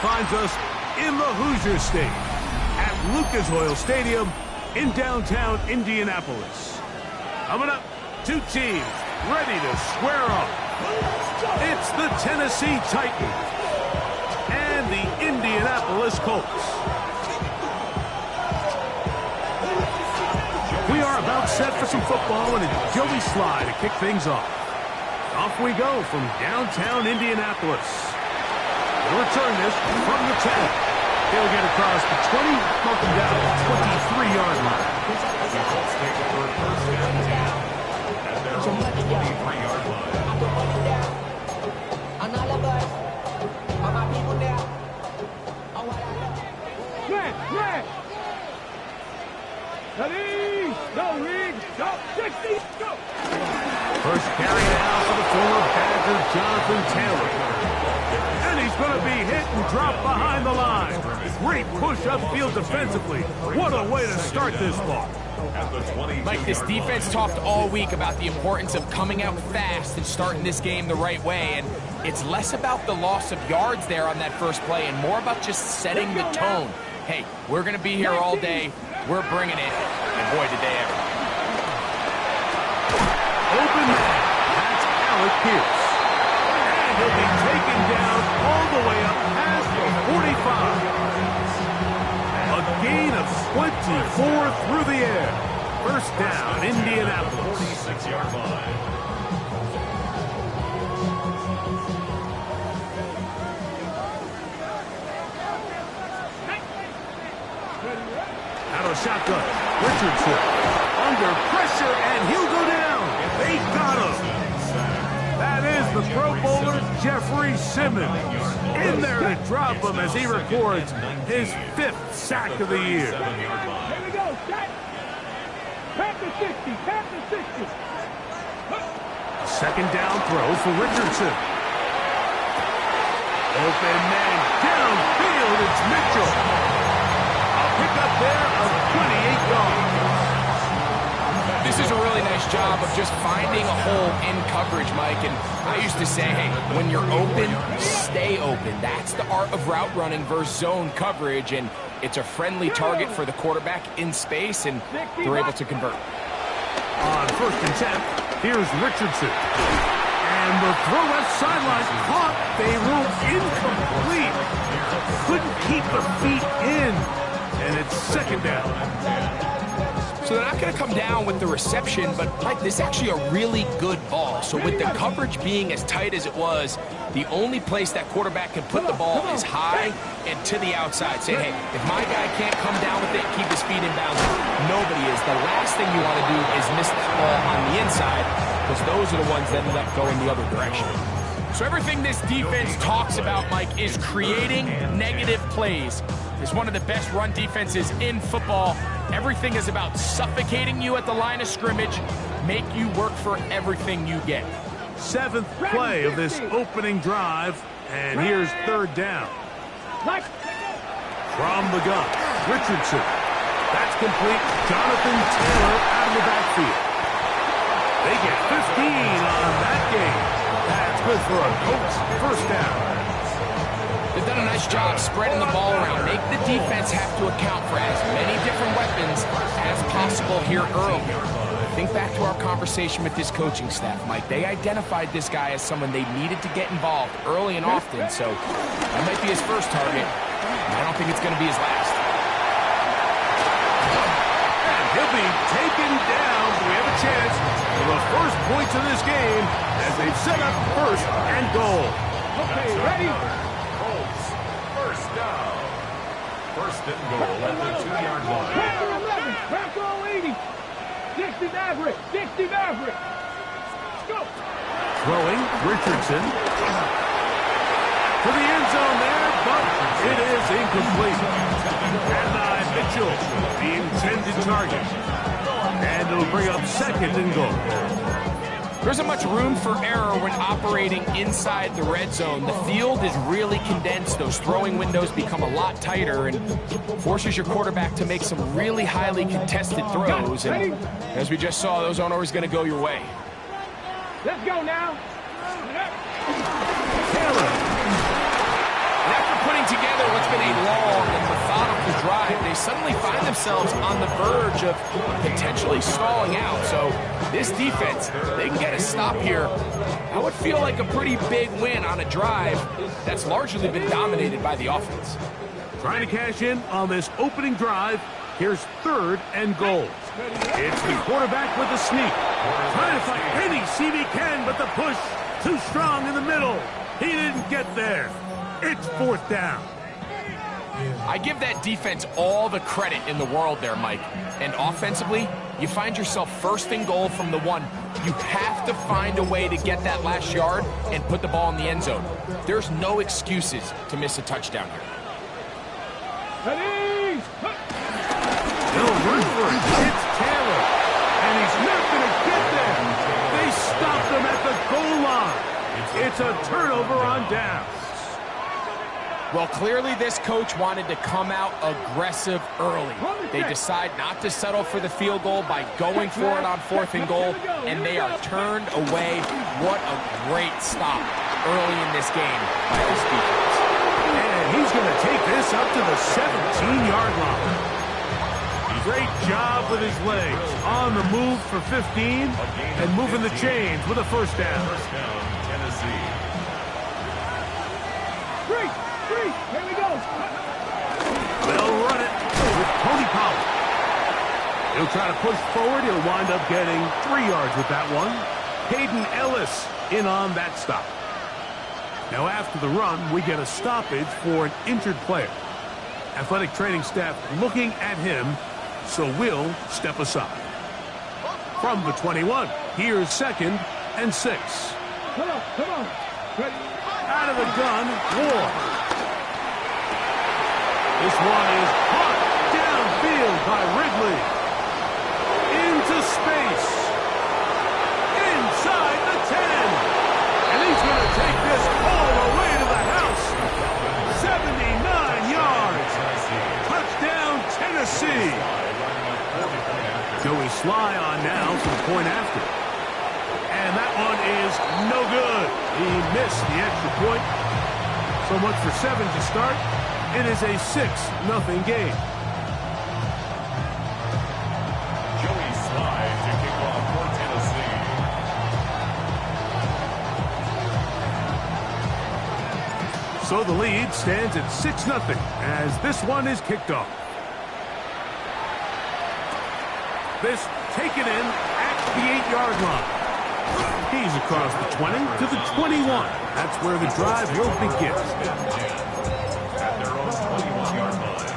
finds us in the Hoosier State at Lucas Oil Stadium in downtown Indianapolis. Coming up, two teams ready to square off. It's the Tennessee Titans and the Indianapolis Colts. We are about set for some football, and it's Joey Sly to kick things off. Off we go from downtown Indianapolis. We'll return this from the 10. They'll get across the 20, marking down the 23-yard line. The Colts take it for a first down now at their own 23-yard line. First carry now for the former Badger, Jonathan Taylor. And he's going to be hit and dropped behind the line. Great push upfield defensively. What a way to start this ball. Mike, this defense talked all week about the importance of coming out fast and starting this game the right way. And it's less about the loss of yards there on that first play and more about just setting the tone. Hey, we're going to be here all day. We're bringing it. And boy, did they ever. Open man. That's Alec Pierce. And he'll be taken down all the way up past the 45. A gain of 24 through the air. First down, Indianapolis. 46-yard line. Out of shotgun, Richardson under pressure, and he'll go down. They got him. That is the Pro Bowler, Jeffrey Simmons, in there to drop him as he records his 5th sack of the year. Here we go, sack. Tap the 60, tap the 60. Second down throw for Richardson. Open man downfield, it's Mitchell. Pick up there of 28 yards. This is a really nice job of just finding a hole in coverage, Mike. And I used to say, hey, when you're open, stay open. That's the art of route running versus zone coverage. And it's a friendly target for the quarterback in space, and they're able to convert. On 1st and 10, here's Richardson. And the throw left sideline caught. They ruled incomplete. Couldn't keep the feet in. And it's second down. So they're not going to come down with the reception, but, Mike, this is actually a really good ball. So with the coverage being as tight as it was, the only place that quarterback can put the ball is high and to the outside. Saying, hey, if my guy can't come down with it and keep his feet in bounds, nobody is. The last thing you want to do is miss the ball on the inside, because those are the ones that end up going the other direction. So everything this defense talks about, Mike, is creating negative plays. It's one of the best run defenses in football. Everything is about suffocating you at the line of scrimmage, make you work for everything you get. 7th play of this opening drive, and here's 3rd down. From the gun, Richardson. That's complete. Jonathan Taylor out of the backfield. They get 15 on that game. That's good for a Colts first down. They've done a nice job spreading the ball around. Make the defense have to account for as many different weapons as possible here early. Think back to our conversation with this coaching staff, Mike. They identified this guy as someone they needed to get involved early and often, so that might be his first target. I don't think it's going to be his last. And he'll be taken down. We have a chance for the first points of this game as they've set up 1st and goal. Okay, ready? First down. 1st and goal at the 2-yard line. Cracker 11, cracker 80. 60 Maverick, 60 Maverick. Go. Throwing, Richardson. To the end zone there, but it is incomplete. And Mitchell, the intended target. And it'll bring up 2nd and goal. There isn't much room for error when operating inside the red zone. The field is really condensed. Those throwing windows become a lot tighter and forces your quarterback to make some really highly contested throws. And as we just saw, those aren't always going to go your way. Let's go now. Taylor. And after putting putting together what's been a long and methodical drive, they suddenly find themselves on the verge of potentially stalling out. So this defense, they can get a stop here. That would feel like a pretty big win on a drive that's largely been dominated by the offense. Trying to cash in on this opening drive. Here's 3rd and goal. It's the quarterback with the sneak. Trying to find any CV can, but the push too strong in the middle. He didn't get there. It's 4th down. I give that defense all the credit in the world there, Mike. And offensively, you find yourself 1st and goal from the 1. You have to find a way to get that last yard and put the ball in the end zone. There's no excuses to miss a touchdown here. Ready? They'll run for it. It's Taylor. And he's not going to get there. They stopped him at the goal line. It's a turnover on downs. Well, clearly this coach wanted to come out aggressive early. They decide not to settle for the field goal by going for it on 4th and goal, and they are turned away. What a great stop early in this game by this defense. And he's going to take this up to the 17-yard line. Great job with his legs. On the move for 15 and moving the chains with a 1st down. Tennessee. 3. Here we go. They'll run it with Tony Pollard. He'll try to push forward. He'll wind up getting 3 yards with that one. Hayden Ellis in on that stop. Now after the run, we get a stoppage for an injured player. Athletic training staff looking at him, so we'll step aside. From the 21, here's 2nd and 6. Come on. Ready? Out of the gun, Ward. This one is caught downfield by Ridley. Into space. Inside the 10. And he's going to take this all the way to the house. 79 yards. Touchdown, Tennessee. Joey Sly on now for the point after. And that one is no good. He missed the extra point. So much for 7 to start. It is a 6-0 game. Joey Sly to kick off for Tennessee. So the lead stands at 6-0 as this one is kicked off. This taken in at the 8-yard line. He's across the 20 to the 21. That's where the drive will begin. At their own 21-yard line.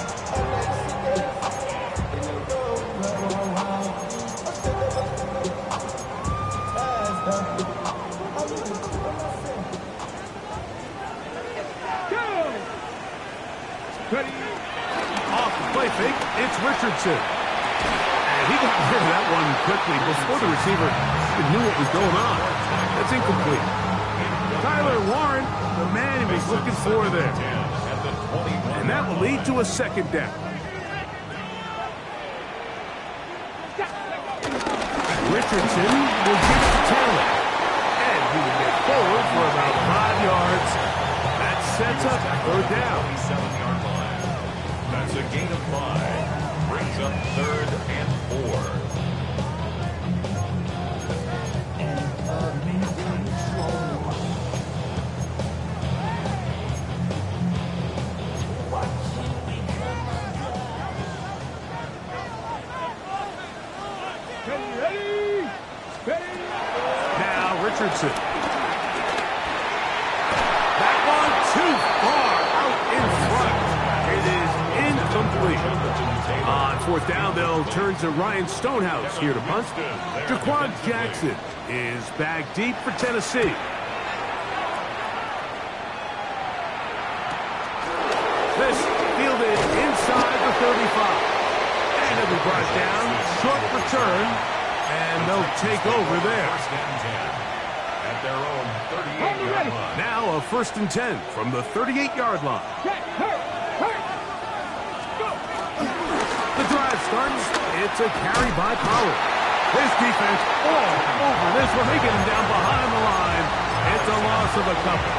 Ready? Off the play fake, it's Richardson. And he got rid of that one quickly before the receiver even knew what was going on. That's incomplete. Tyler Warren, the man he was looking for there. And that will lead to a 2nd down. Richardson will give it to Taylor. And he will get forward for about 5 yards. That sets up 3rd down. 27-yard line. That's a gain of 5. Brings up 3rd and 4. Now Richardson. That one too far out in front. It is incomplete. On 4th down, they'll turn to Ryan Stonehouse here to punt. Jaquan Jackson is back deep for Tennessee. This fielded inside the 35. And it'll be brought down. Short return. And they'll take over there. At their own 38-yard line. Now a 1st and 10 from the 38-yard line. The drive starts. It's a carry by Pollard. This defense all over this one. They get him down behind the line. It's a loss of a couple.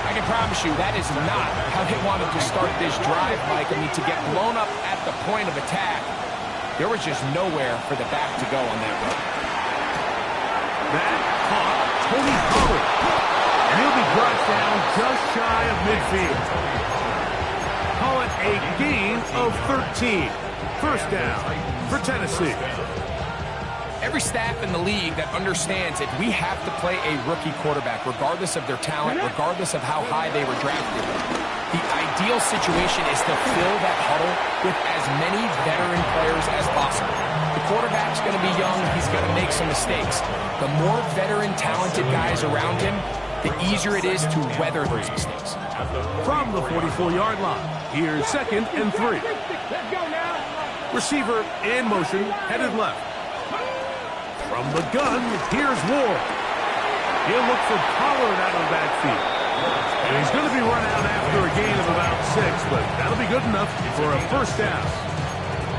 I I can promise you that is not how they wanted to start this drive, Mike. I mean, to get blown up at the point of attack, there was just nowhere for the back to go on that run. That caught Tony Pollard. And he'll be brought down just shy of midfield. Call it a gain of 13. First down for Tennessee. Every staff in the league that understands if we have to play a rookie quarterback, regardless of their talent, regardless of how high they were drafted, the ideal situation is to fill that huddle with as many veteran players as possible. The quarterback's going to be young. He's going to make some mistakes. The more veteran, talented guys around him, the easier it is to weather those mistakes. From the 44-yard line, here's 2nd and 3. Receiver in motion, headed left. From the gun, here's Ward. He'll look for Pollard out of the backfield. And he's going to be run out after a gain of about 6, but that'll be good enough for a first down.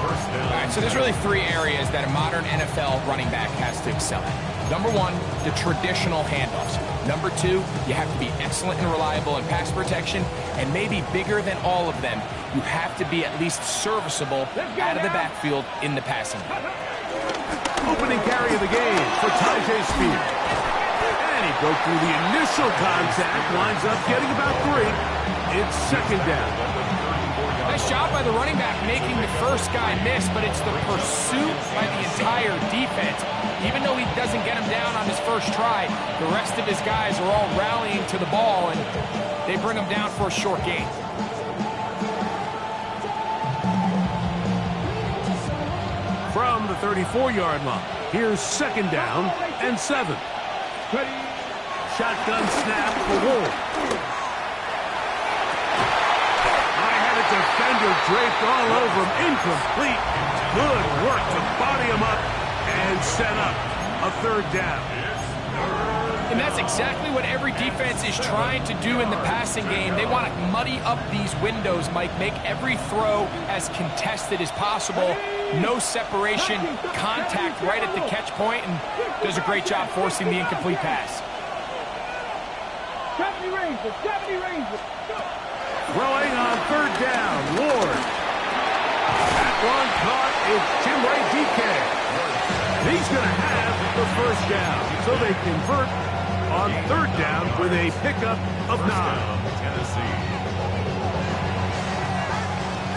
All right, so there's really 3 areas that a modern NFL running back has to excel at. Number 1, the traditional handoffs. Number 2, you have to be excellent and reliable in pass protection. And maybe bigger than all of them, you have to be at least serviceable out of the backfield in the passing game. Opening carry of the game for Tyjae Spears. And he broke through the initial contact, winds up getting about 3. It's 2nd down. Nice job by the running back making the first guy miss, but it's the pursuit by the entire defense. Even though he doesn't get him down on his first try, the rest of his guys are all rallying to the ball, and they bring him down for a short gain. From the 34-yard line, here's 2nd down and 7. Shotgun snap for Ward. Defender draped all over him, incomplete. Good work to body him up and set up a 3rd down. And that's exactly what every defense is trying to do in the passing game. They want to muddy up these windows, Mike, make every throw as contested as possible. No separation, contact right at the catch point, and does a great job forcing the incomplete pass. 70 Rangers, 70 Rangers. Throwing on 3rd down, Ward. That one caught is Jimray DK. He's going to have the first down. So they convert on 3rd down with a pickup of 9.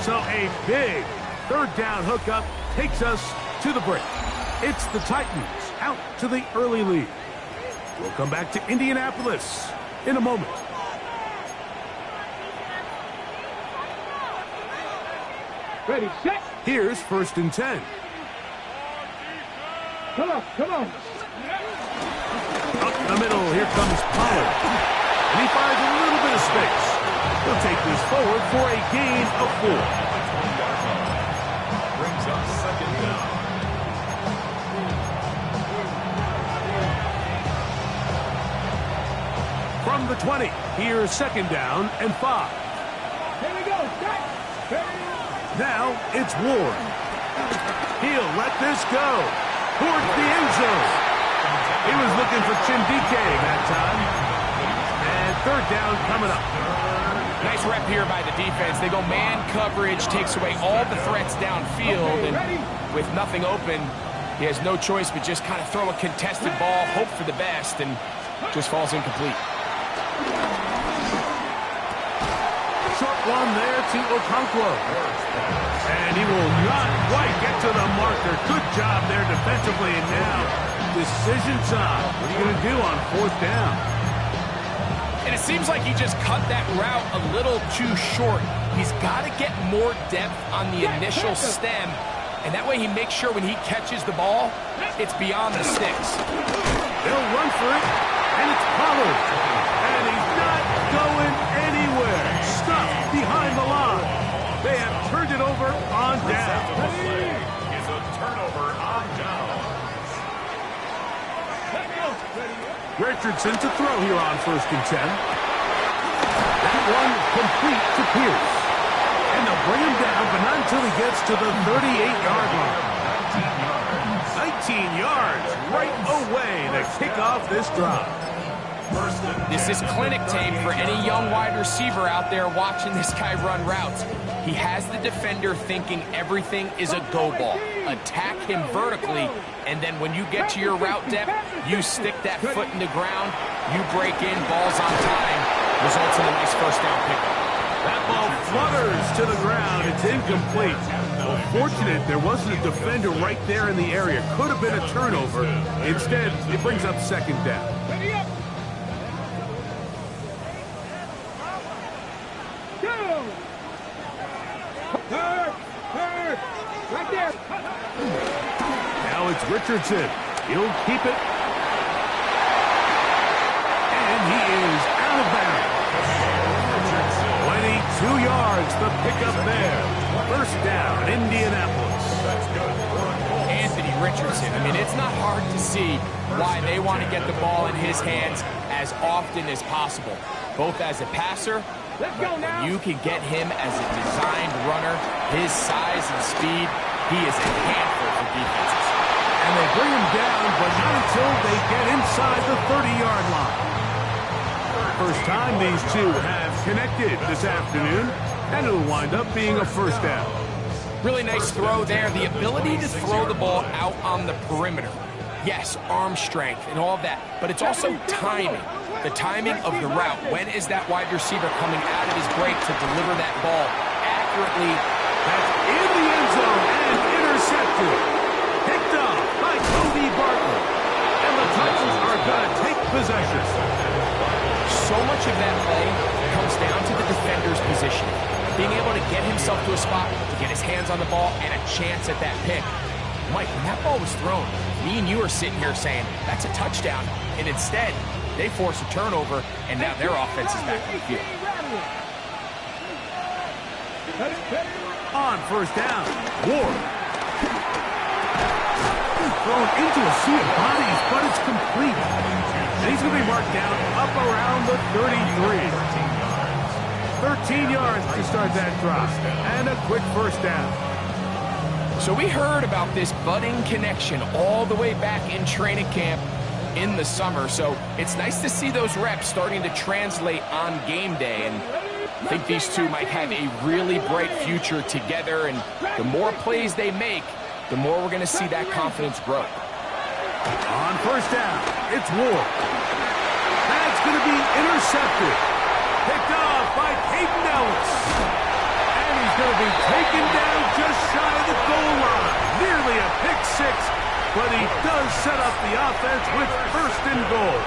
So a big 3rd down hookup takes us to the break. It's the Titans out to the early lead. We'll come back to Indianapolis in a moment. Ready, set. Here's 1st and 10. Come on, come on. Up the middle, here comes Pollard. And he finds a little bit of space. He'll take this forward for a gain of 4. Brings up 2nd down. From the 20, here's 2nd down and 5. Here we go, set. Ready. Now it's Ward. He'll let this go towards the end zone. He was looking for Jim DK that time. And 3rd down coming up. Nice rep here by the defense. They go man coverage, takes away all the threats downfield, and with nothing open, he has no choice but just kind of throw a contested ball, hope for the best, and just falls incomplete. Short one there to Okonkwo. And he will not quite get to the marker. Good job there defensively. And now, decision time. What are you going to do on 4th down? And it seems like he just cut that route a little too short. He's got to get more depth on the initial stem. And that way he makes sure when he catches the ball, it's beyond the sticks. They'll run for it. And it's Pollard. And he's not going anywhere. Stuck behind the line. They have turned it over on down. Is a turnover on down. Richardson to throw here on 1st and 10. That one complete to Pierce. And they'll bring him down, but not until he gets to the 38-yard line. 19 yards right away to kick off this drive. This is clinic tape for any young wide receiver out there watching this guy run routes. He has the defender thinking everything is a go ball. Attack him vertically, and then when you get to your route depth, you stick that foot in the ground, you break in, ball's on time, results in a nice first down pickup. That ball flutters to the ground. It's incomplete. Well, fortunate there wasn't a defender right there in the area. Could have been a turnover. Instead, it brings up second down. Right there. Now it's Richardson. He'll keep it. And he is out of bounds. 22 yards, the pickup there. First down, Indianapolis. Anthony Richardson. I mean, it's not hard to see why they want to get the ball in his hands as often as possible, both as a passer, Let's go now. you can get him as a designed runner. His size and speed, he is a handful for defenses. And they bring him down, but not until they get inside the 30-yard line. First time these two have connected this afternoon, and it'll wind up being a first down. Really nice throw there. The ability to throw the ball out on the perimeter. Yes, arm strength and all of that, but it's also timing. The timing of the route. When is that wide receiver coming out of his break to deliver that ball accurately? That's in the end zone and intercepted. Picked up by Cody Barton. And the Titans are going to take possession. So much of that play comes down to the defender's position. Being able to get himself to a spot, to get his hands on the ball, and a chance at that pick. Mike, when that ball was thrown, me and you are sitting here saying, that's a touchdown. And instead, they force a turnover, and now their offense is back on the field. On first down, Ward. Thrown into a sea of bodies, but it's complete. And he's going to be marked down up around the 33. 13 yards to start that drive. And a quick first down. So we heard about this budding connection all the way back in training camp in the summer. So it's nice to see those reps starting to translate on game day. And I think these two might have a really bright future together. And the more plays they make, the more we're going to see that confidence grow. On first down, it's Ward. That's going to be intercepted. Picked off by Peyton Ellis. And he's going to be taken down just shy of the goal line. Nearly a pick six, but he does set up the offense with first and goal.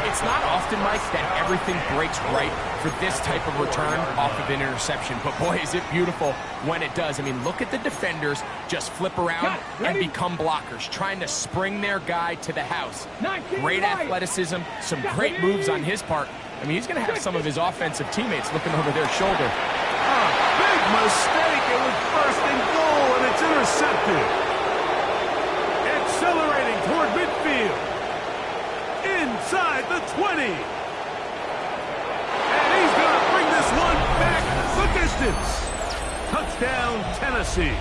It's not often, Mike, that everything breaks right for this type of return off of an interception. But boy, is it beautiful when it does. I mean, look at the defenders just flip around and become blockers, trying to spring their guy to the house. Great athleticism, some great moves on his part. I mean, he's going to have some of his offensive teammates looking over their shoulder. Big mistake. It was first and goal, and it's intercepted. Accelerating toward midfield. Inside the 20. And he's going to bring this one back the distance. Touchdown, Tennessee.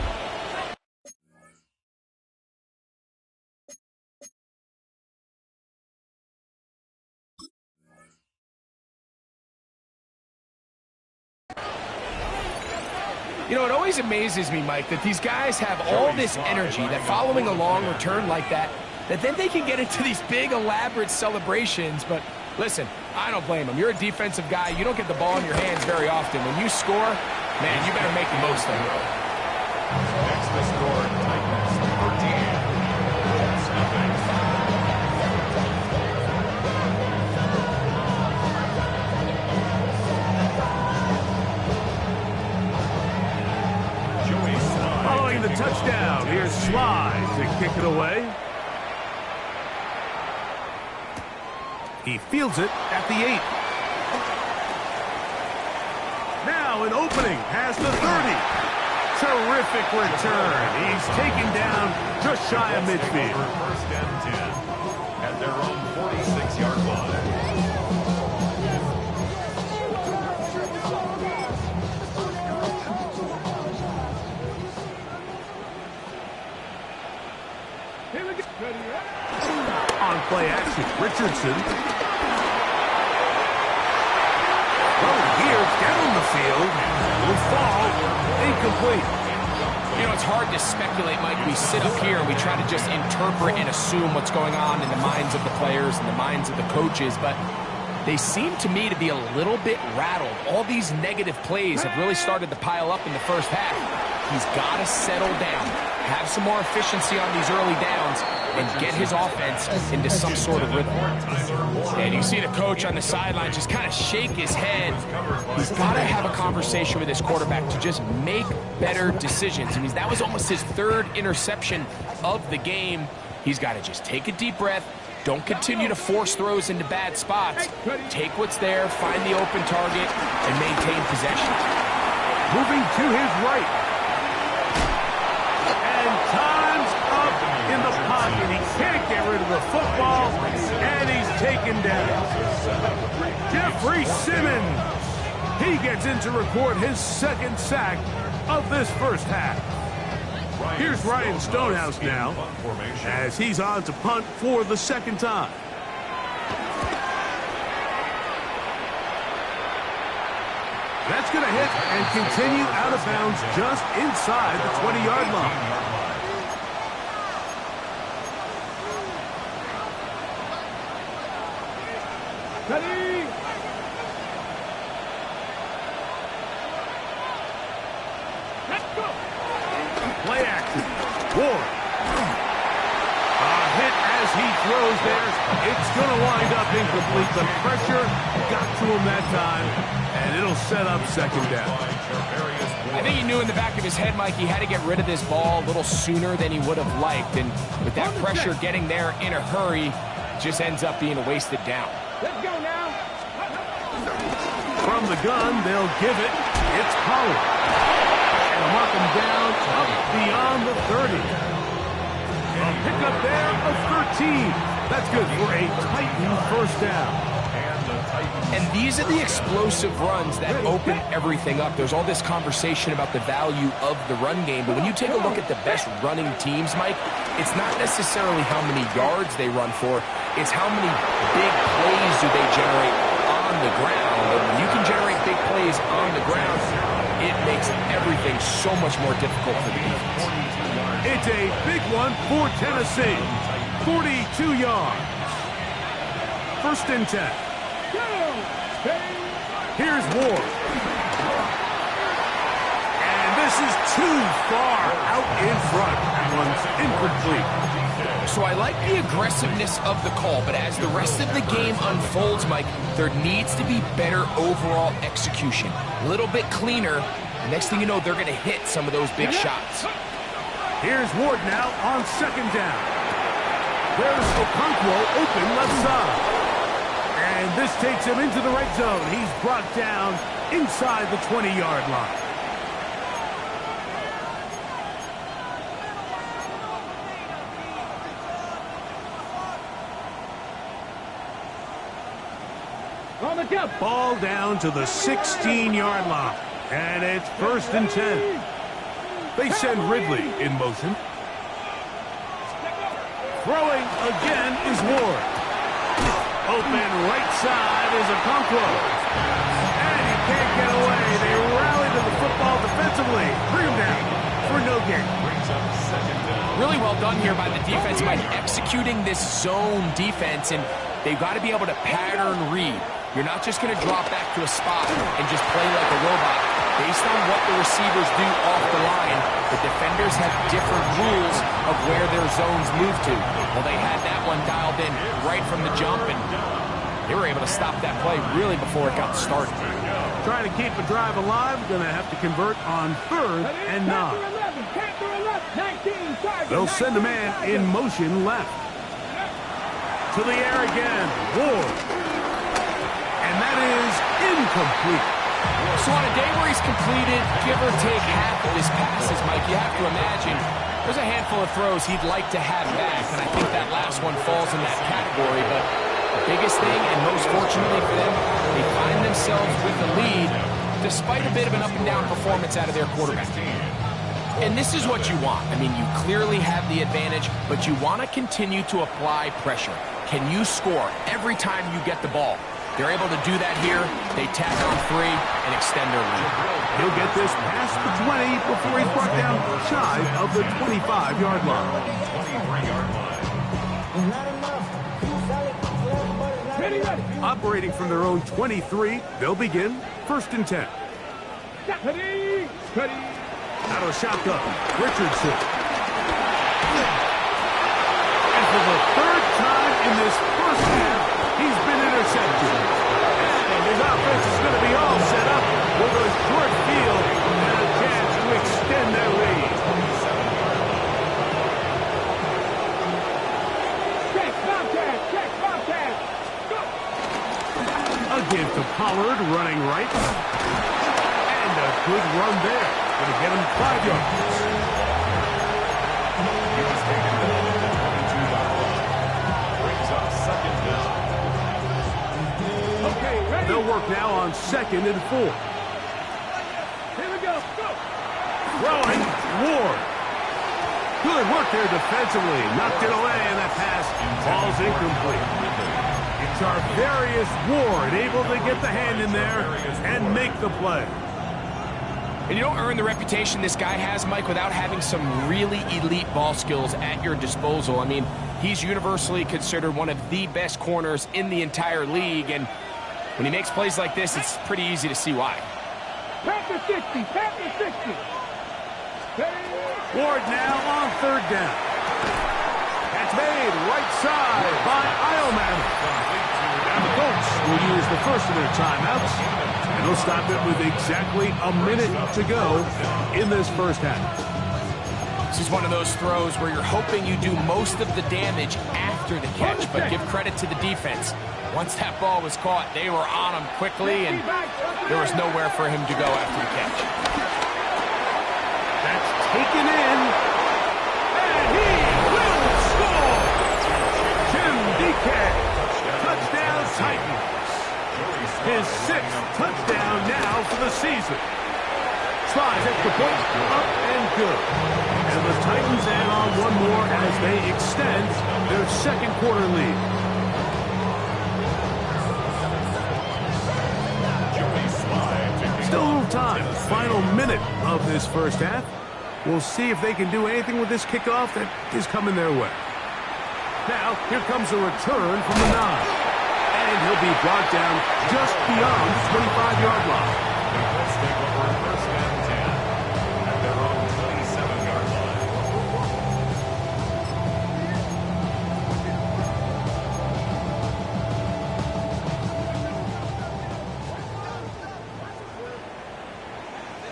You know, it always amazes me, Mike, that these guys have all this energy, that following a long return like that then they can get into these big, elaborate celebrations. But listen, I don't blame them. You're a defensive guy. You don't get the ball in your hands very often. When you score, man, you better make the most of it. Next to score, Titans 14. Colts nothing. Following the touchdown, here's Slide to kick it away. He fields it at the 8. Now an opening past the 30. Terrific return. He's taken down just shy of midfield. First and 10 at their own 46-yard line. On play action, Richardson incomplete. You know, it's hard to speculate, Mike. We sit up here and we try to just interpret and assume what's going on in the minds of the players and the minds of the coaches, but they seem to me to be a little bit rattled. All these negative plays have really started to pile up in the first half. He's got to settle down, have some more efficiency on these early downs, and get his offense into some sort of rhythm. And you see the coach on the sideline just kind of shake his head. He's got to have a conversation with his quarterback to just make better decisions. I mean, that was almost his third interception of the game. He's got to just take a deep breath. Don't continue to force throws into bad spots. Take what's there, find the open target, and maintain possession. Moving to his right. And time's up in the pocket. He can't get rid of the football, and he's taken down. Jeffrey Simmons. He gets in to record his second sack of this first half. Here's Ryan Stonehouse now, as he's on to punt for the second time. That's going to hit and continue out of bounds just inside the 20-yard line. Ready? Let's go. Play action. Ward. A hit as he throws there. It's going to wind up incomplete. The pressure got to him that time, and it'll set up second down. I think he knew in the back of his head, Mike, he had to get rid of this ball a little sooner than he would have liked. And with that pressure getting there in a hurry, just ends up being a wasted down. Let's go now. From the gun, they'll give it. It's Pollard. And mark him down up beyond the 30. A pickup there of 13. That's good for a Titan first down. And these are the explosive runs that open everything up. There's all this conversation about the value of the run game, but when you take a look at the best running teams, Mike, it's not necessarily how many yards they run for, it's how many big plays do they generate on the ground. And when you can generate big plays on the ground, it makes everything so much more difficult for the defense. It's a big one for Tennessee. 42 yards. First and 10. Here's Ward. And this is too far out in front. That one's incomplete. So I like the aggressiveness of the call, but as the rest of the game unfolds, Mike, there needs to be better overall execution. A little bit cleaner. Next thing you know, they're going to hit some of those big shots. Here's Ward now on second down. There's Okonkwo open left side. And this takes him into the right zone. He's brought down inside the 20-yard line. On the jump. Ball down to the 16-yard line. And it's first and 10. They send Ridley in motion. Throwing again is Ward. Open right side is Okonkwo. And he can't get away. They rally to the football defensively. Bring him down for no gain. Really well done here by the defense by executing this zone defense, and they've got to be able to pattern read. You're not just going to drop back to a spot and just play like a robot. Based on what the receivers do off the line, the defenders have different rules of where their zones move to. Well, they had that one dialed in right from the jump, and they were able to stop that play really before it got started. Trying to keep a drive alive, going to have to convert on 3rd and 9. They'll send a man in motion left. To the air again, Ward. And that is incomplete. So on a day where he's completed, give or take half of his passes, Mike, you have to imagine there's a handful of throws he'd like to have back, and I think that last one falls in that category. But the biggest thing, and most fortunately for them, they find themselves with the lead despite a bit of an up-and-down performance out of their quarterback. And this is what you want. I mean, you clearly have the advantage, but you want to continue to apply pressure. Can you score every time you get the ball? They're able to do that here. They tack on 3 and extend their lead. He'll get this past the 20 before he's brought down shy of the 25-yard line. 23-yard line. Ready, ready. Operating from their own 23, they'll begin 1st and 10. Ready, ready. Out of the shotgun, Richardson. And for the 3rd time in this first half, he's been intercepted. And his offense is going to be all set up with a short field and a chance to extend their lead. Check, Bobcat. Go. A give to Pollard, running right. And a good run there. Going to get him 5 yards. He was taken down at the 22-yard line. Brings up 2nd down. Okay, ready. They'll work now on 2nd and 4. Here we go. Go. Throwing, Ward. Good work there defensively. Knocked it away, and that pass falls incomplete. It's Tarvarius Ward able to get the hand in there and make the play. And you don't earn the reputation this guy has, Mike, without having some really elite ball skills at your disposal. I mean, he's universally considered one of the best corners in the entire league, and when he makes plays like this, it's pretty easy to see why. Panther 60. Ward now on 3rd down. That's made right side by Eilman. Now the Colts will use the first of their timeouts, and they'll stop it with exactly a minute to go in this first half. This is one of those throws where you're hoping you do most of the damage after the catch, but give credit to the defense. Once that ball was caught, they were on him quickly, and there was nowhere for him to go after the catch. That's taken in, and he will score! Jim DK, touchdown Titans. His 6th touchdown now for the season. Slides extra point, up and good. And the Titans add on one more as they extend their 2nd quarter lead. Still a little time, final minute of this first half. We'll see if they can do anything with this kickoff that is coming their way. Now, here comes a return from the 9. And he'll be brought down just beyond the 25-yard line. The Colts take over 1st and 10 at their own 27-yard line.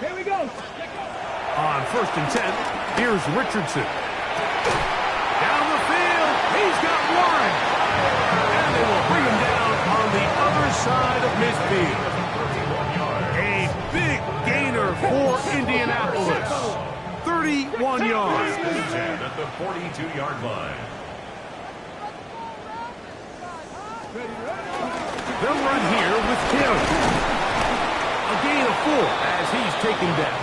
Here we go. On 1st and 10, here's Richardson. Down the field, he's got one. And they will bring him down on the other side of midfield. A big gainer for Indianapolis. 31 yards. 10 at the 42-yard line. They'll run here with Taylor. A gain of 4 as he's taken down.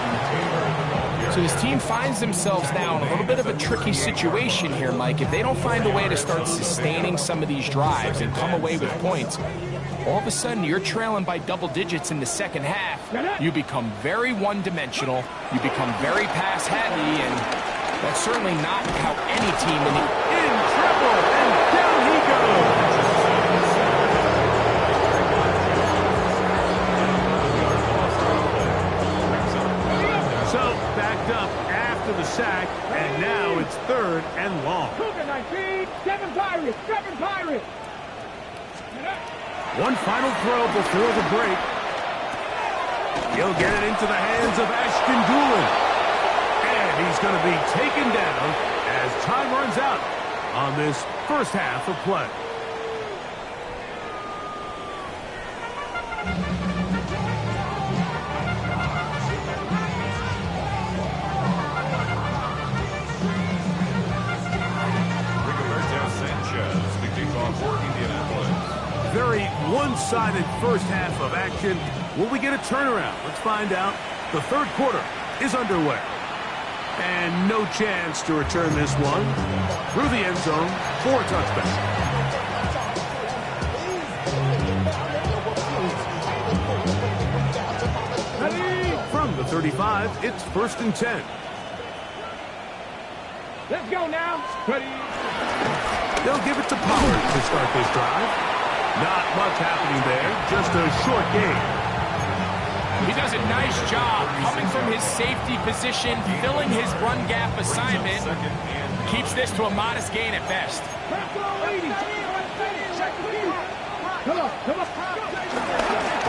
So his team finds themselves now in a little bit of a tricky situation here, Mike. If they don't find a way to start sustaining some of these drives and come away with points, all of a sudden you're trailing by double digits in the 2nd half. You become very one-dimensional. You become very pass-heavy, and that's certainly not how any team in trouble, and down he goes. So, backed up after the sack, and now it's 3rd and long. Cougar 19. 7 Pirates. One final throw before the break. He'll get it into the hands of Ashton Doolin. And he's going to be taken down as time runs out on this first half of play. Very one-sided first half of action. Will we get a turnaround? Let's find out. The 3rd quarter is underway. And no chance to return this one through the end zone for a touchback. From 35, it's 1st and 10. Let's go now. Ready. They'll give it to Pollard to start this drive. Not much happening there, just a short game. He does a nice job coming from his safety position, filling his run gap assignment. Keeps this to a modest gain at best. Come on, come on.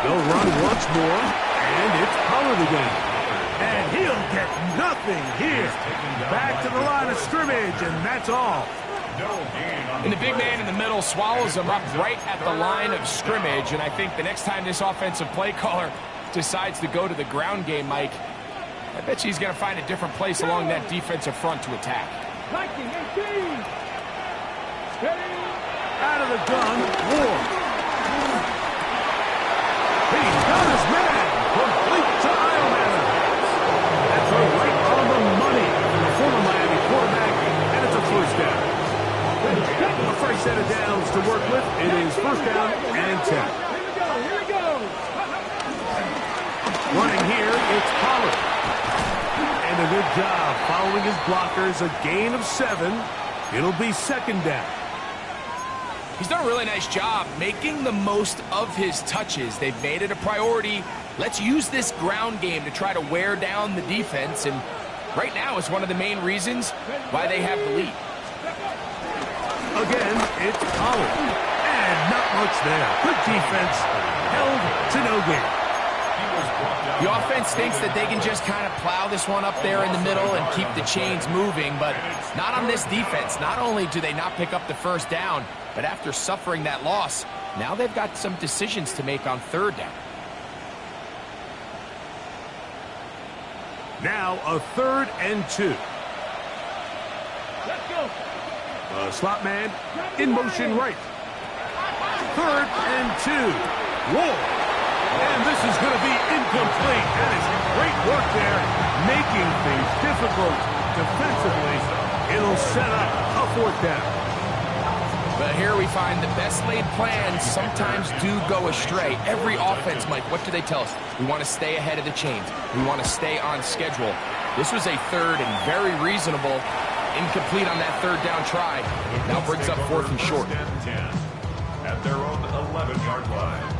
They'll run once more, and it's Pollard again. And he'll get nothing here. Back to the line of scrimmage, and that's all. And the big man in the middle swallows him up right at the line of scrimmage. And I think the next time this offensive play caller decides to go to the ground game, Mike, I bet you he's going to find a different place along that defensive front to attack. 19, 18. Ready. Out of the gun, Ward. He's got his man. Complete to Iowa. That's right on the money from the former Miami quarterback, and it's a first down. The first set of downs to work with. It is 1st down and 10. Here we go. Running here, it's Pollard. And a good job following his blockers. A gain of 7. It'll be 2nd down. He's done a really nice job making the most of his touches. They've made it a priority. Let's use this ground game to try to wear down the defense. And right now it's one of the main reasons why they have the lead. Again, it's Pollard. And not much there. Good defense. Held to no gain. The offense thinks that they can just kind of plow this one up there in the middle and keep the chains moving, but not on this defense. Not only do they not pick up the 1st down, but after suffering that loss, now they've got some decisions to make on 3rd down. Now a 3rd and 2. Let's go. The slot man in motion right. 3rd and 2. Whoa. And this is going to be incomplete. That is great work there, making things difficult defensively. It'll set up a 4th down. But here we find the best laid plans sometimes do go astray. Every offense, Mike, what do they tell us? We want to stay ahead of the chains. We want to stay on schedule. This was a 3rd and very reasonable. Incomplete on that 3rd down try. Now brings up 4th and short. At their own 11-yard line.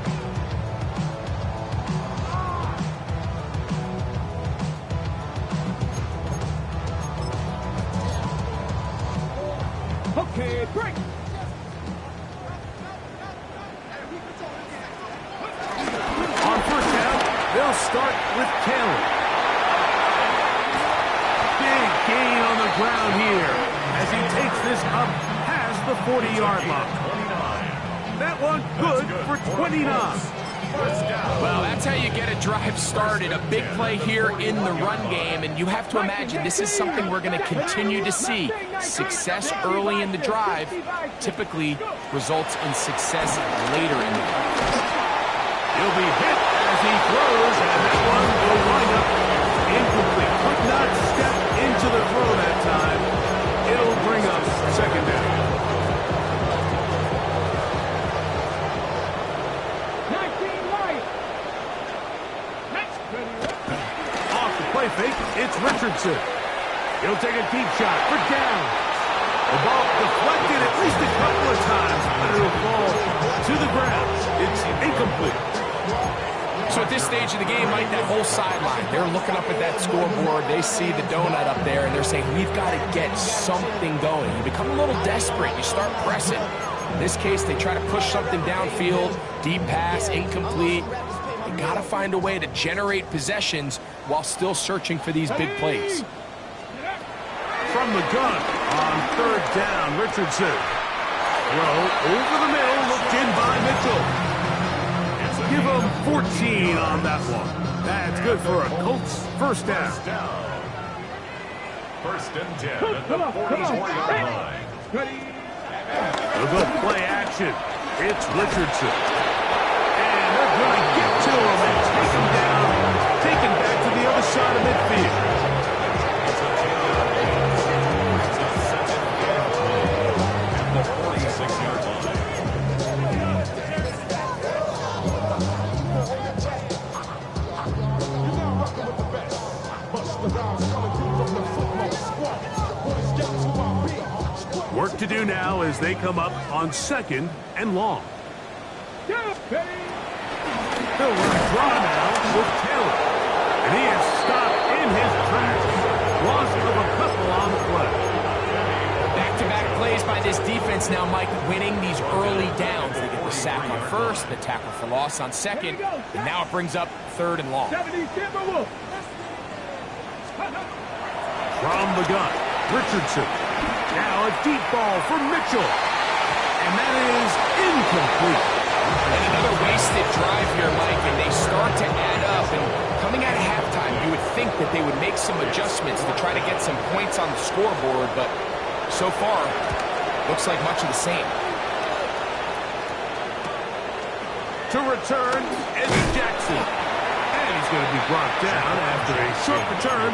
Okay, break. On 1st down, they'll start with Taylor. Big gain on the ground here as he takes this up past the 40-yard line. That one good for 29. Well, that's how you get a drive started. A big play here in the run game, and you have to imagine this is something we're going to continue to see. Success early in the drive typically results in success later in the drive. He'll be hit as he throws, and that one will wind up incomplete. Could not step into the throw that time. It'll bring up 2nd down. Fake, it's Richardson. He'll take a deep shot for down. The ball deflected at least a couple of times, but it'll fall to the ground. It's incomplete. So at this stage of the game, Mike, that whole sideline, they're looking up at that scoreboard. They see the donut up there, and they're saying, we've got to get something going. You become a little desperate. You start pressing. In this case, they try to push something downfield. Deep pass, incomplete. Got to find a way to generate possessions while still searching for these big plays. From the gun on 3rd down, Richardson. Throw over the middle, looked in by Mitchell. Give him 14 on that one. That's good for a Colts 1st down. 1st and 10 at the 44-yard line. Ready. A good play action. It's Richardson. Going to get to him and take him down, taken back to the other side of midfield. At the 46-yard line. Work to do now as they come up on 2nd and long. They'll run a draw now with Taylor. And he is stopped in his tracks. Loss of a couple on the play. Back-to-back plays by this defense now, Mike, winning these early downs. They get the sack on 1st, the tackle for loss on 2nd, and now it brings up 3rd and long. From the gun, Richardson. Now a deep ball for Mitchell. And that is incomplete. And another wasted drive here, Mike, and they start to add up. And coming out of halftime, you would think that they would make some adjustments to try to get some points on the scoreboard, but so far, looks like much of the same. To return, Eddie Jackson. And he's going to be brought down after a short return.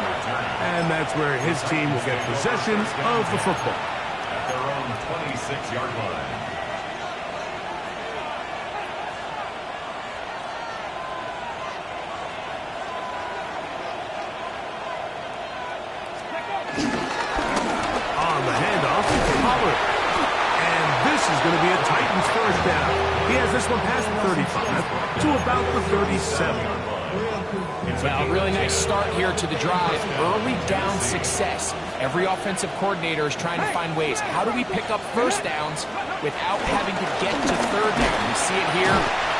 And that's where his team will get possession of the football. At their own 26-yard line. On the handoff, Pollard. And this is going to be a Titans first down. He has this one past the 35 to about the 37. Well, really nice start here to the drive. Early down success. Every offensive coordinator is trying to find ways. How do we pick up first downs without having to get to 3rd down? We see it here.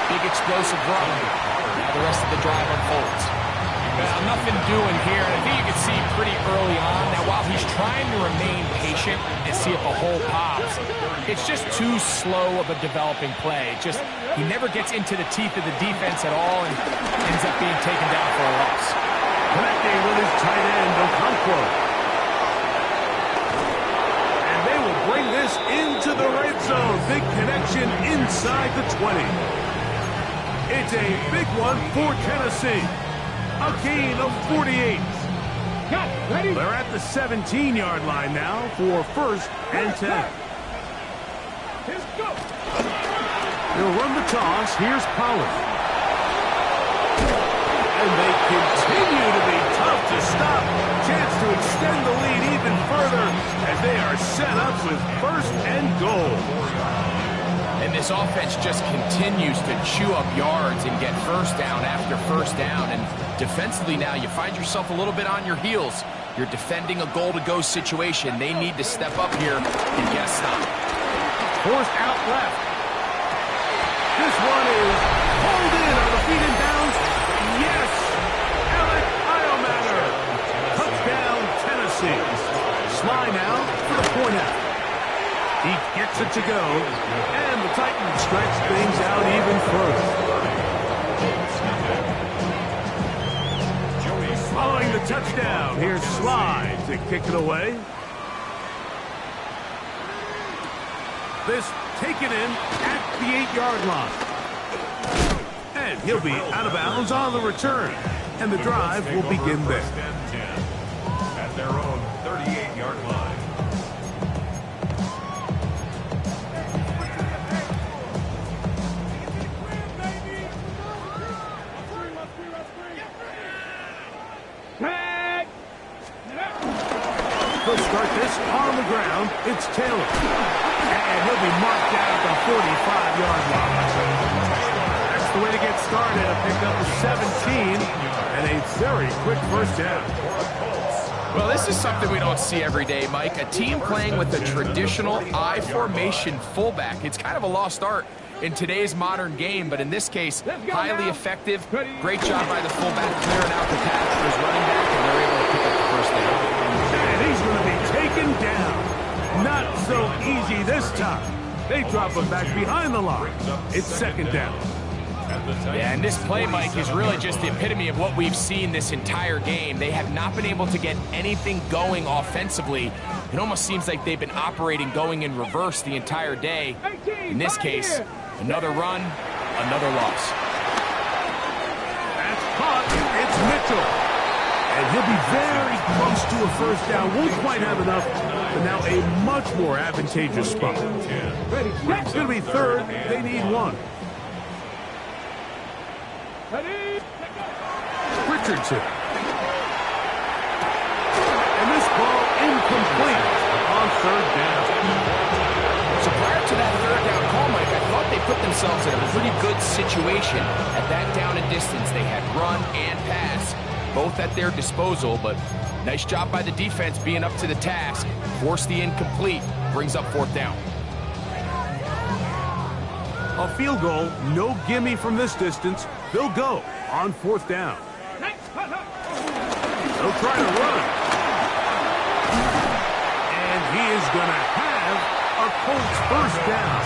Big explosive run. Now the rest of the drive unfolds. Well, nothing doing here. I think you can see pretty early on. Now, while he's trying to remain patient and see if a hole pops, it's just too slow of a developing play. He never gets into the teeth of the defense at all and ends up being taken down for a loss. Connecting with his tight end, Okonkwo. And they will bring this into the red zone. Big connection inside the 20. It's a big one for Tennessee. A gain of 48. They're at the 17-yard line now for 1st and 10. He'll run the toss. Here's Pollard. And they continue to be tough to stop. Chance to extend the lead even further as they are set up with 1st and goal. And this offense just continues to chew up yards and get first down after first down. And defensively now, you find yourself a little bit on your heels. You're defending a goal-to-go situation. They need to step up here and get a stop. Forced out left. This one is pulled in on the feet and bounds. Yes! Alec Iomatter. Touchdown, Tennessee. Sly now for the point out. He gets it to go, and the Titans stretch things out even further. Following the touchdown, here's Sly to kick it away. This taken in at the 8-yard line. And he'll be out of bounds on the return, and the drive will begin there. At their own 38-yard line. They'll start this on the ground. It's Taylor. And he'll be marked down at the 45-yard line. That's the way to get started. A pickup of 17 and a very quick first down. Well, this is something we don't see every day, Mike. A team playing with a traditional I formation fullback. It's kind of a lost art in today's modern game, but in this case, highly effective. Great job by the fullback clearing out the path for his running back, and they're able to pick up the first down. And he's going to be taken down. Not so easy this time. They drop him back behind the line. It's 2nd down. Yeah, and this play, Mike, is really just the epitome of what we've seen this entire game. They have not been able to get anything going offensively. It almost seems like they've been operating going in reverse the entire day. In this case, another run, another loss. That's caught. It's Mitchell. And he'll be very close to a first down. Won't quite have enough, but now a much more advantageous spot. It's going to be 3rd. They need 1. Richardson. third down. So prior to that third down call, Mike, I thought they put themselves in a pretty good situation at that down and distance. They had run and pass, both at their disposal, but nice job by the defense being up to the task. Force the incomplete, brings up fourth down. A field goal, no gimme from this distance. They'll go on fourth down. They'll try to run. And he is going to have a Colts first down.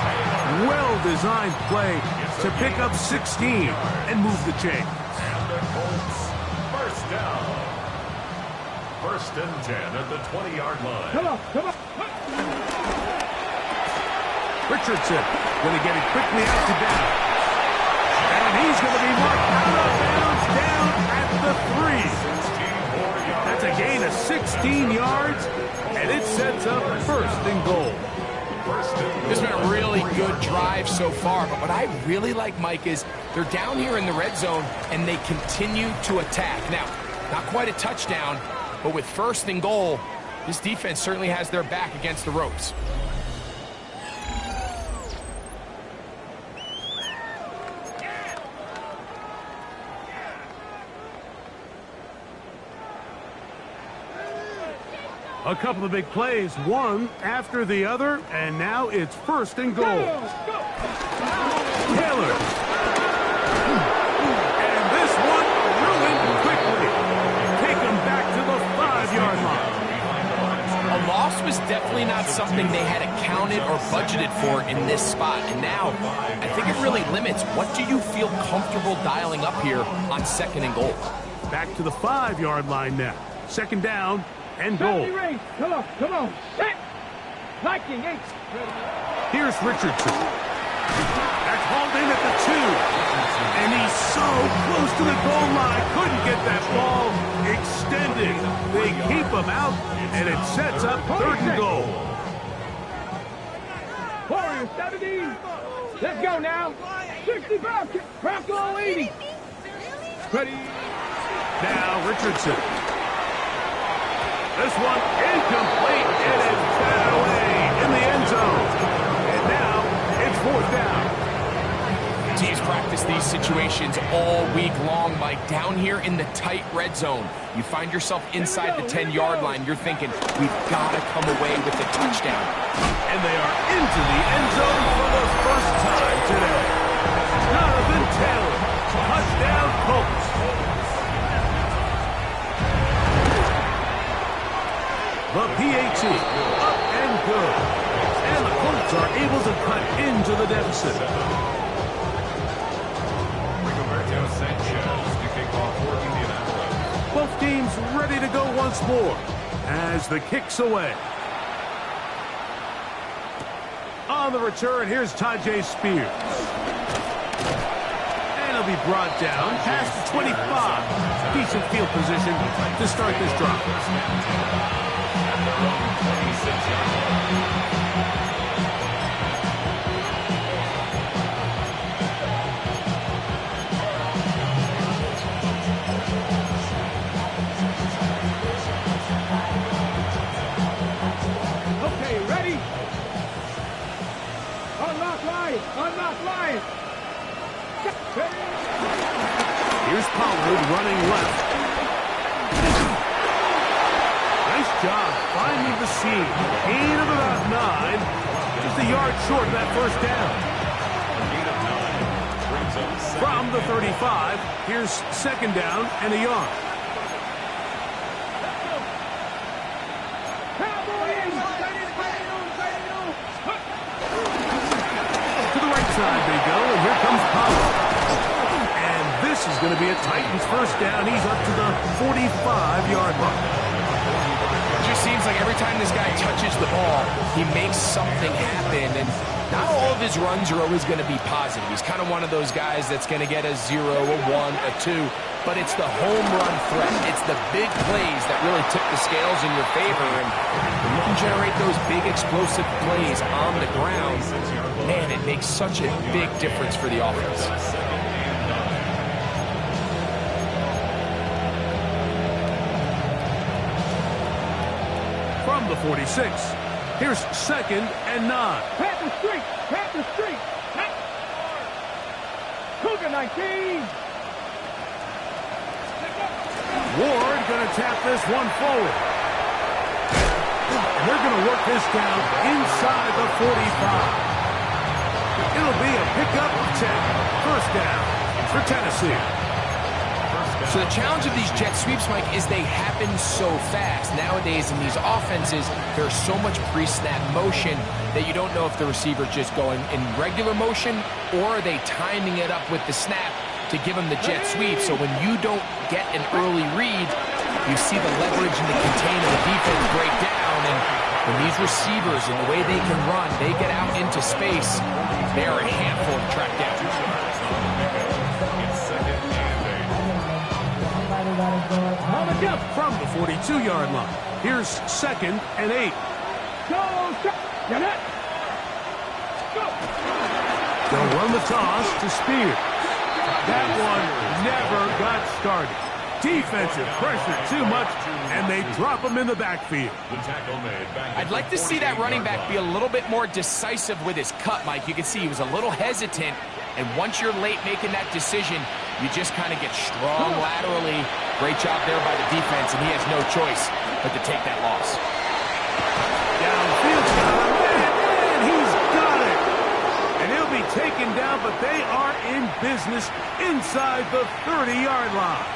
Well-designed play to pick up 16 and move the chains. And the Colts first down. First and 10 at the 20-yard line. Come on, come on. Richardson going to get it quickly out to down. And he's going to be marked out of bounds down at the 3. That's a gain of 16 yards, and it sets up first and goal. This has been a really good drive so far, but what I really like, Mike, is they're down here in the red zone, and they continue to attack. Now, not quite a touchdown, but with first and goal, this defense certainly has their back against the ropes. A couple of big plays, one after the other, and now it's first and goal. Taylor. And this one ruined quickly. Take them back to the 5-yard line. A loss was definitely not something they had accounted or budgeted for in this spot. And now, I think it really limits what do you feel comfortable dialing up here on second and goal. Back to the 5-yard line now. Second down and goal. Come on, come on. Set. Viking 8. Here's Richardson. That's hauled in at the 2. And he's so close to the goal line. Couldn't get that ball extended. They keep him out, and it sets up third and goal. Warriors 17. Let's go now. 65. Bronco 80. Ready. Now Richardson. This one incomplete, and it's batted away in the end zone. And now it's fourth down. Teams practice these situations all week long, Mike. Down here in the tight red zone, you find yourself inside the 10-yard line. You're thinking, we've got to come away with a touchdown. And they are into the end zone for the first time today. Jonathan Taylor, touchdown Colts. The PAT, up and good. And the Colts are able to cut into the deficit. Both teams ready to go once more as the kick's away. On the return, here's Tajay Spears. And he'll be brought down past the 25. Decent field position to start this drive. Okay, ready? Unlock line! Unlock line! Here's Pollard running left. Nice job finding the seam. Gain of about 9. Just a yard short of that first down. From the 35, here's second down and a yard. To the right side they go, and here comes Pollard. And this is going to be a Titans first down. He's up to the 45-yard line. It just seems like every time this guy touches the ball, he makes something happen. And not all of his runs are always going to be positive. He's kind of one of those guys that's going to get a 0, a 1, a 2. But it's the home run threat. It's the big plays that really tip the scales in your favor. And when you can generate those big explosive plays on the ground, man, it makes such a big difference for the offense. From the 46, Here's 2nd and 9. Panther Street. Panther Street. Cougar 19. Ward going to tap this one forward. And they're going to work this down inside the 45. It'll be a pickup of 10. First down for Tennessee. So the challenge of these jet sweeps, Mike, is they happen so fast. Nowadays in these offenses, there's so much pre-snap motion that you don't know if the receiver's just going in regular motion or are they timing it up with the snap to give them the jet sweep. So when you don't get an early read, you see the leverage and the contain of the defense break down. And when these receivers and the way they can run, they get out into space, they're a handful to track down. From the 42-yard line. Here's 2nd and 8. Go. Get it. Go. They'll run the toss to Spears. That one never got started. Defensive pressure too much, and they drop him in the backfield. I'd like to see that running back be a little bit more decisive with his cut, Mike. You can see he was a little hesitant, and once you're late making that decision, you just kind of get strong laterally. Great job there by the defense, and he has no choice but to take that loss. Downfield shot, and he's got it. And he'll be taken down, but they are in business inside the 30-yard line.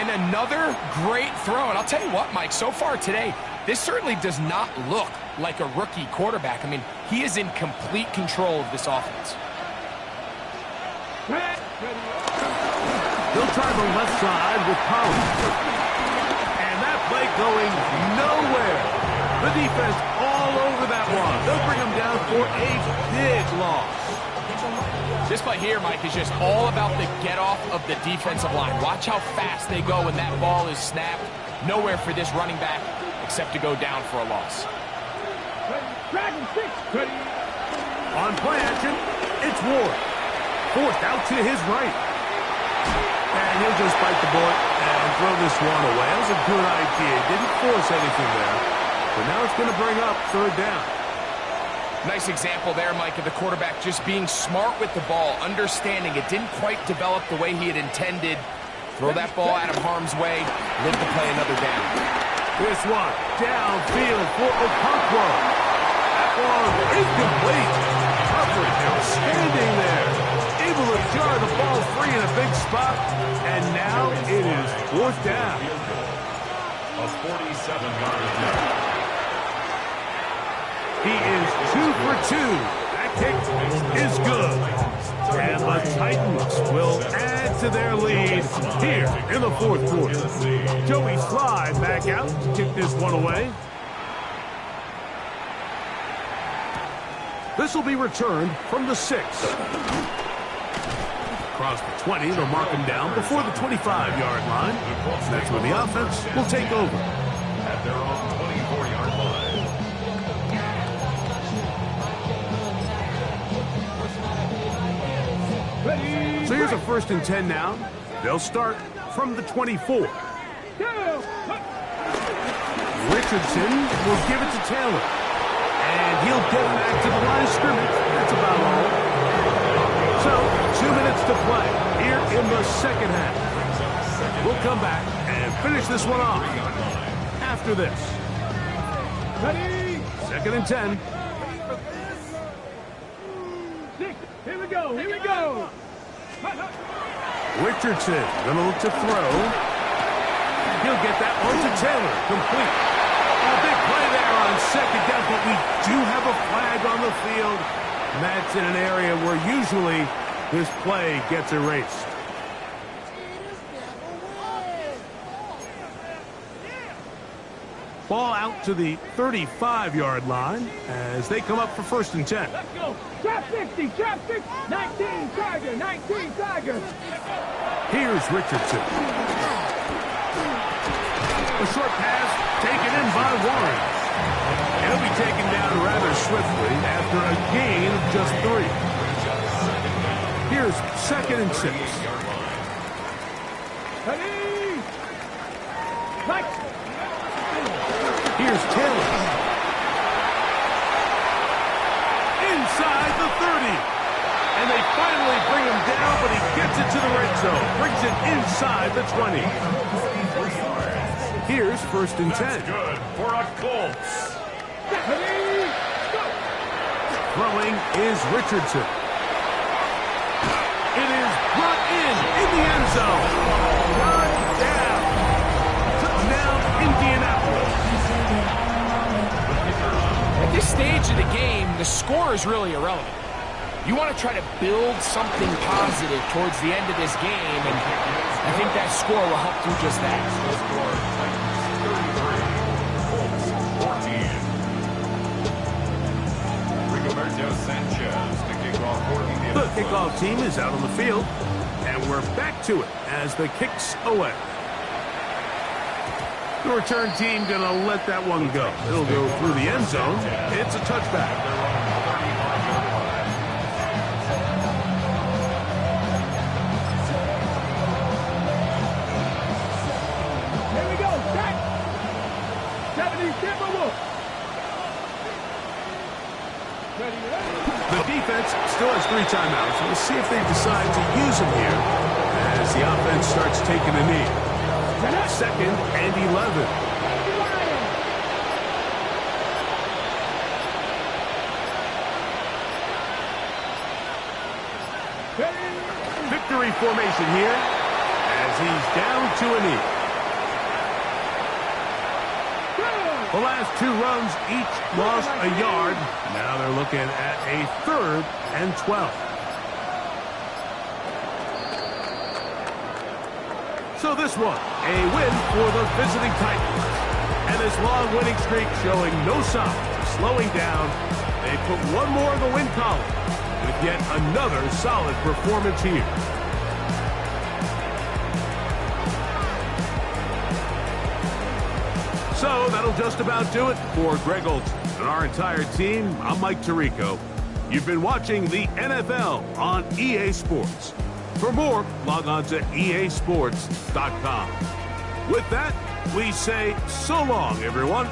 And another great throw. And I'll tell you what, Mike, so far today, this certainly does not look like a rookie quarterback. I mean, he is in complete control of this offense. They'll try the left side with Powell. And that play going nowhere. The defense all over that one. They'll bring him down for a big loss. This play here, Mike, is just all about the get-off of the defensive line. Watch how fast they go when that ball is snapped. Nowhere for this running back except to go down for a loss. On play action, it's Ward. Forced out to his right. And he'll just bite the bullet and throw this one away. That was a good idea. Didn't force anything there. But now it's going to bring up 3rd down. Nice example there, Mike, of the quarterback just being smart with the ball, understanding it didn't quite develop the way he had intended. Throw that ball out of harm's way, live to play another down. This one, downfield for Okonkwo. That one incomplete. Coverage standing there. Able to jar the ball free in a big spot. And now it is 4th down. A 47-yard attempt. He is 2 for 2. That kick is good. And the Titans will add to their lead here in the 4th quarter. Joey Slide back out to kick this one away. This will be returned from the 6. Across the 20, they'll mark him down before the 25-yard line. That's when the offense will take over. At their own 24-yard line. So here's a 1st and 10 now. They'll start from the 24. Richardson will give it to Taylor. And he'll get back to the line of scrimmage. That's about all. So, 2 minutes to play here in the 2nd half. We'll come back and finish this one off after this. 2nd and 10. Here we go. Here we go. Richardson going to look to throw. He'll get that one to Taylor. Complete. A big play there on 2nd down, but we do have a flag on the field. And that's in an area where usually this play gets erased. Ball out to the 35-yard line as they come up for 1st and 10. Let's go. Trap 60. Trap 60. 19 Tiger. 19 Tiger. Here's Richardson. A short pass taken in by Warren. And he'll be taken down rather swiftly after a gain of just 3. Here's 2nd and 6. Here's Taylor. Gets it to the red zone. Brings it inside the 20. Here's 1st and 10. That's good for a Colts. Throwing is Richardson. It is brought in the end zone. Touchdown. Touchdown, Indianapolis. At this stage of the game, the score is really irrelevant. You want to try to build something positive towards the end of this game, and I think that score will help do just that. The kickoff team is out on the field, and we're back to it as the kick's away. The return team going to let that one go. It'll go through the end zone. It's a touchback. Here we go, set. 70 Timberwolves. Ready, ready. The defense still has 3 timeouts. We'll see if they decide to use them here as the offense starts taking a knee. 2nd and 11. Victory formation here as he's down to a knee. The last 2 runs each lost a yard. Now they're looking at a 3rd and 12. So this one, a win for the visiting Titans. And this long winning streak showing no signs of slowing down. They put one more in the win column with yet another solid performance here. So that'll just about do it for Greg Olson and our entire team. I'm Mike Tirico. You've been watching the NFL on EA Sports. For more, log on to easports.com. With that, we say so long, everyone.